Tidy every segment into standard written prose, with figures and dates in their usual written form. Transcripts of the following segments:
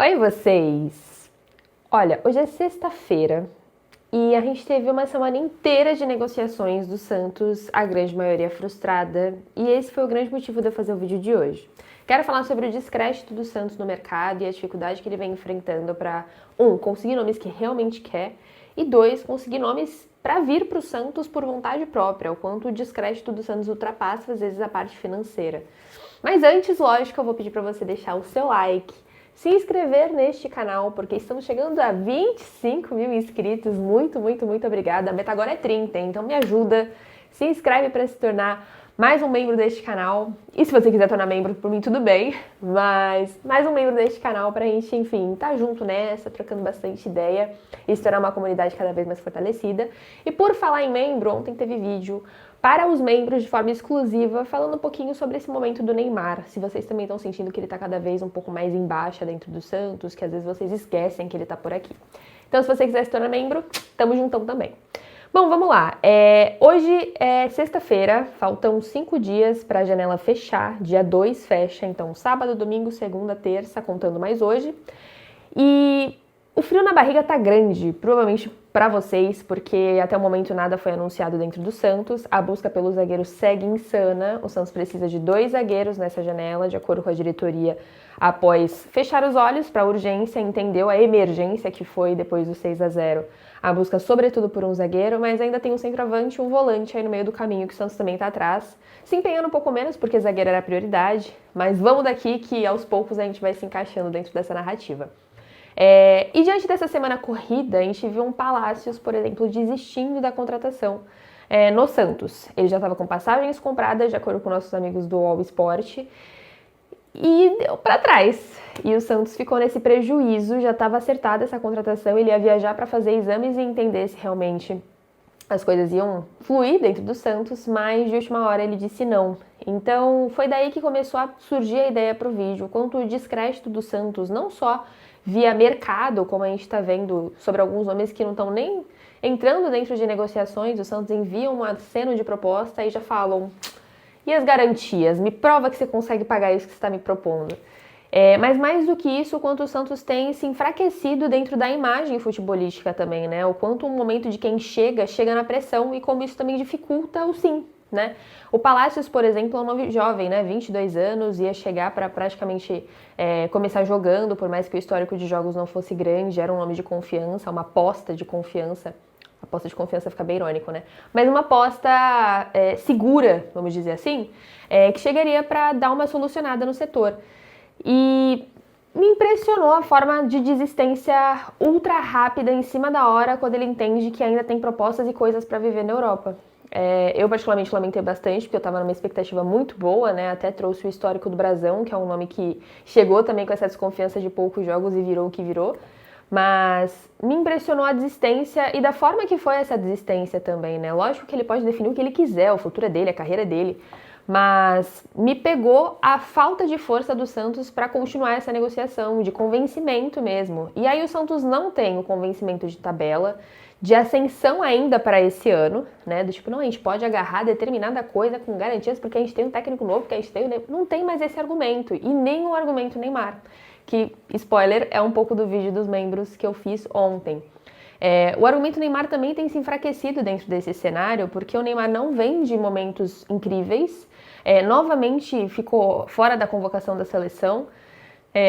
Oi, vocês! Olha, hoje é sexta-feira e a gente teve uma semana inteira de negociações do Santos, a grande maioria frustrada, e esse foi o grande motivo de eu fazer o vídeo de hoje. Quero falar sobre o descrédito do Santos no mercado e a dificuldade que ele vem enfrentando para, conseguir nomes que realmente quer, e dois, conseguir nomes para vir para o Santos por vontade própria, o quanto o descrédito do Santos ultrapassa, às vezes, a parte financeira. Mas antes, lógico, eu vou pedir para você deixar o seu like, se inscrever neste canal, porque estamos chegando a 25 mil inscritos. Muito, muito, muito obrigada. A meta agora é 30, então me ajuda. Se inscreve para se tornar mais um membro deste canal. E se você quiser tornar membro, por mim tudo bem. Mas mais um membro deste canal pra gente, enfim, tá junto nessa, trocando bastante ideia e se tornar uma comunidade cada vez mais fortalecida. E por falar em membro, ontem teve vídeo para os membros de forma exclusiva, falando um pouquinho sobre esse momento do Neymar. Se vocês também estão sentindo que ele tá cada vez um pouco mais em baixa dentro do Santos, que às vezes vocês esquecem que ele tá por aqui. Então, se você quiser se tornar membro, tamo juntão também. Bom, vamos lá. Hoje é sexta-feira, faltam 5 dias para a janela fechar. Dia 2 fecha, então sábado, domingo, segunda, terça, contando mais hoje. E o frio na barriga tá grande, provavelmente para vocês, porque até o momento nada foi anunciado dentro do Santos. A busca pelo zagueiro segue insana. O Santos precisa de 2 zagueiros nessa janela, de acordo com a diretoria, após fechar os olhos para a urgência, entendeu a emergência que foi depois do 6-0. A busca sobretudo por um zagueiro, mas ainda tem um centroavante e um volante aí no meio do caminho, que o Santos também tá atrás, se empenhando um pouco menos, porque zagueiro era a prioridade, mas vamos daqui que aos poucos a gente vai se encaixando dentro dessa narrativa. E diante dessa semana corrida, a gente viu um Palácios, por exemplo, desistindo da contratação no Santos. Ele já estava com passagens compradas, de acordo com nossos amigos do All Sport, e deu para trás. E o Santos ficou nesse prejuízo, já estava acertada essa contratação, ele ia viajar para fazer exames e entender se realmente as coisas iam fluir dentro do Santos, mas de última hora ele disse não. Então foi daí que começou a surgir a ideia para o vídeo, quanto o descrédito do Santos, não só via mercado, como a gente está vendo sobre alguns nomes que não estão nem entrando dentro de negociações, o Santos envia um aceno de proposta e já falam: e as garantias? Me prova que você consegue pagar isso que você está me propondo. Mas mais do que isso, o quanto o Santos tem se enfraquecido dentro da imagem futebolística também, né? O quanto o momento de quem chega na pressão e como isso também dificulta o sim, né? O Palácios, por exemplo, é um nome jovem, né? 22 anos, ia chegar para praticamente começar jogando, por mais que o histórico de jogos não fosse grande, era um nome de confiança, uma aposta de confiança. Aposta de confiança fica bem irônico, né? Mas uma aposta segura, vamos dizer assim, que chegaria para dar uma solucionada no setor. E me impressionou a forma de desistência ultra rápida em cima da hora, quando ele entende que ainda tem propostas e coisas para viver na Europa. Eu particularmente lamentei bastante, porque eu estava numa expectativa muito boa, né? Até trouxe o histórico do Brasão, que é um nome que chegou também com essa desconfiança de poucos jogos e virou o que virou. Mas me impressionou a desistência e da forma que foi essa desistência também, né? Lógico que ele pode definir o que ele quiser, o futuro é dele, a carreira é dele. Mas me pegou a falta de força do Santos para continuar essa negociação, de convencimento mesmo. E aí o Santos não tem o convencimento de tabela, de ascensão ainda para esse ano, né? Do tipo, não, a gente pode agarrar determinada coisa com garantias porque a gente tem um técnico novo, porque a gente tem... Não tem mais esse argumento, e nem o argumento Neymar, que, spoiler, é um pouco do vídeo dos membros que eu fiz ontem. O argumento Neymar também tem se enfraquecido dentro desse cenário, porque o Neymar não vem de momentos incríveis, novamente ficou fora da convocação da seleção,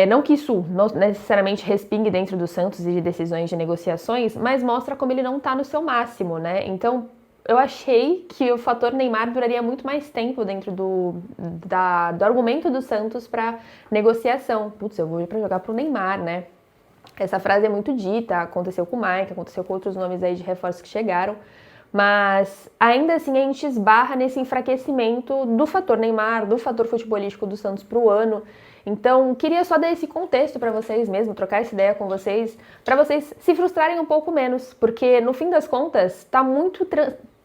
não que isso não necessariamente respingue dentro do Santos e de decisões de negociações, mas mostra como ele não está no seu máximo, né? Então, eu achei que o fator Neymar duraria muito mais tempo dentro do argumento do Santos para negociação. Putz, eu vou ir para jogar pro Neymar, né? Essa frase é muito dita, aconteceu com o Mike, aconteceu com outros nomes aí de reforços que chegaram, mas ainda assim a gente esbarra nesse enfraquecimento do fator Neymar, do fator futebolístico do Santos pro ano. Então, queria só dar esse contexto para vocês mesmo, trocar essa ideia com vocês, para vocês se frustrarem um pouco menos, porque no fim das contas tá muito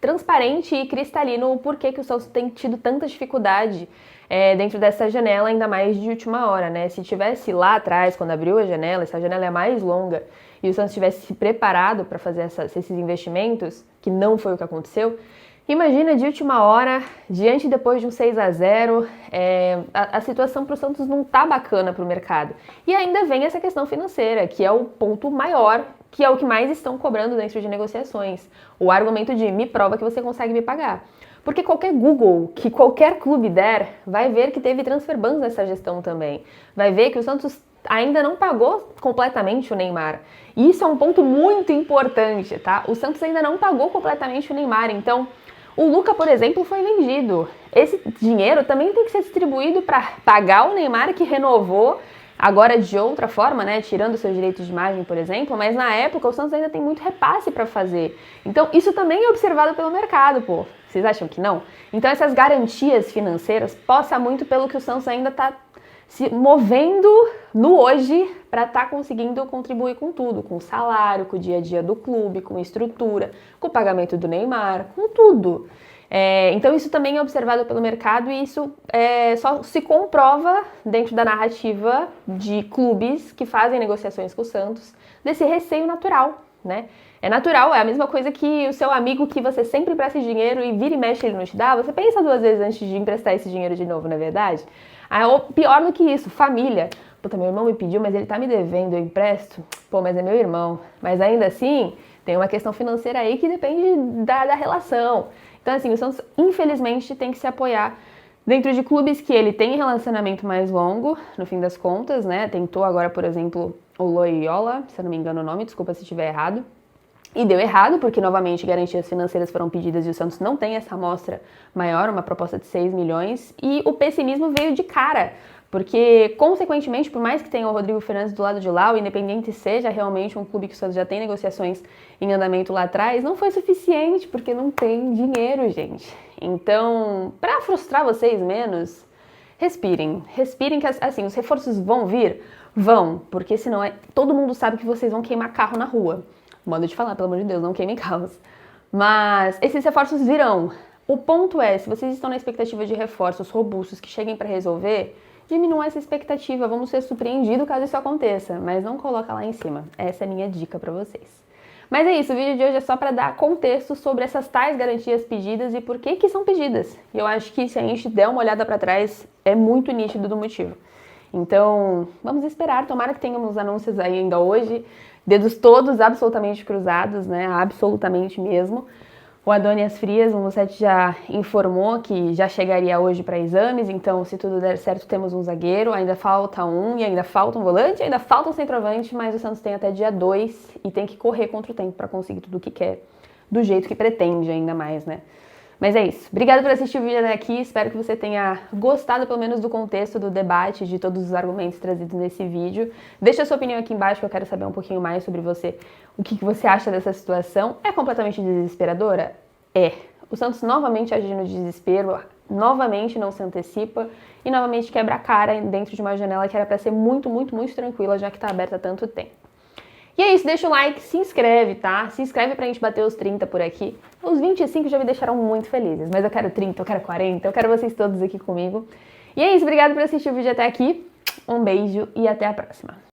transparente e cristalino o porquê que o Santos tem tido tanta dificuldade dentro dessa janela, ainda mais de última hora, né? Se tivesse lá atrás, quando abriu a janela, essa janela é mais longa, e o Santos tivesse se preparado para fazer esses investimentos, que não foi o que aconteceu, Imagina de última hora, diante depois de um 6-0, a situação para o Santos não tá bacana para o mercado. E ainda vem essa questão financeira, que é o ponto maior, que é o que mais estão cobrando dentro de negociações. O argumento de me prova que você consegue me pagar. Porque qualquer Google que qualquer clube der, vai ver que teve transfer bans nessa gestão também. Vai ver que o Santos ainda não pagou completamente o Neymar. E isso é um ponto muito importante, tá? O Santos ainda não pagou completamente o Neymar, então o Luka, por exemplo, foi vendido. Esse dinheiro também tem que ser distribuído para pagar o Neymar, que renovou, agora de outra forma, né, tirando seus direitos de imagem, por exemplo, mas na época o Santos ainda tem muito repasse para fazer. Então isso também é observado pelo mercado, pô. Vocês acham que não? Então essas garantias financeiras passa muito pelo que o Santos ainda está se movendo no hoje para estar conseguindo contribuir com tudo, com o salário, com o dia a dia do clube, com a estrutura, com o pagamento do Neymar, com tudo. Então isso também é observado pelo mercado e isso só se comprova dentro da narrativa de clubes que fazem negociações com o Santos, desse receio natural, né? É natural, é a mesma coisa que o seu amigo que você sempre empresta dinheiro e vira e mexe ele não te dá, você pensa duas vezes antes de emprestar esse dinheiro de novo, não é verdade? Pior do que isso, família. Puta, meu irmão me pediu, mas ele tá me devendo, eu empresto? Pô, mas é meu irmão. Mas ainda assim, tem uma questão financeira aí que depende da relação. Então, assim, o Santos, infelizmente, tem que se apoiar dentro de clubes que ele tem relacionamento mais longo, no fim das contas, né? Tentou agora, por exemplo, o Loyola, se eu não me engano o nome, desculpa se estiver errado. E deu errado, porque novamente garantias financeiras foram pedidas e o Santos não tem essa amostra maior, uma proposta de 6 milhões. E o pessimismo veio de cara, porque, consequentemente, por mais que tenha o Rodrigo Fernandes do lado de lá, o Independiente seja realmente um clube que o Santos já tem negociações em andamento lá atrás, não foi suficiente, porque não tem dinheiro, gente. Então, para frustrar vocês menos, respirem que, assim, os reforços vão vir? Vão, porque senão todo mundo sabe que vocês vão queimar carro na rua. Modo de falar, pelo amor de Deus, não queimem carros. Mas esses reforços virão. O ponto é, se vocês estão na expectativa de reforços robustos que cheguem para resolver, diminua essa expectativa, vamos ser surpreendidos caso isso aconteça, mas não coloca lá em cima. Essa é a minha dica para vocês. Mas é isso, o vídeo de hoje é só para dar contexto sobre essas tais garantias pedidas e por que são pedidas. E eu acho que se a gente der uma olhada para trás, é muito nítido do motivo. Então, vamos esperar, tomara que tenhamos anúncios aí ainda hoje, dedos todos absolutamente cruzados, né, absolutamente mesmo. O Adonias Frias, o Musset já informou que já chegaria hoje para exames, então se tudo der certo temos um zagueiro, ainda falta um e ainda falta um volante, ainda falta um centroavante, mas o Santos tem até dia 2 e tem que correr contra o tempo para conseguir tudo o que quer, do jeito que pretende ainda mais, né. Mas é isso. Obrigada por assistir o vídeo até aqui. Espero que você tenha gostado pelo menos do contexto do debate, de todos os argumentos trazidos nesse vídeo. Deixa a sua opinião aqui embaixo que eu quero saber um pouquinho mais sobre você. O que você acha dessa situação? É completamente desesperadora? É. O Santos novamente age no desespero, novamente não se antecipa e novamente quebra a cara dentro de uma janela que era para ser muito, muito, muito tranquila, já que está aberta há tanto tempo. E é isso, deixa o like, se inscreve, tá? Se inscreve pra gente bater os 30 por aqui. Os 25 já me deixaram muito felizes, mas eu quero 30, eu quero 40, eu quero vocês todos aqui comigo. E é isso, obrigada por assistir o vídeo até aqui. Um beijo e até a próxima.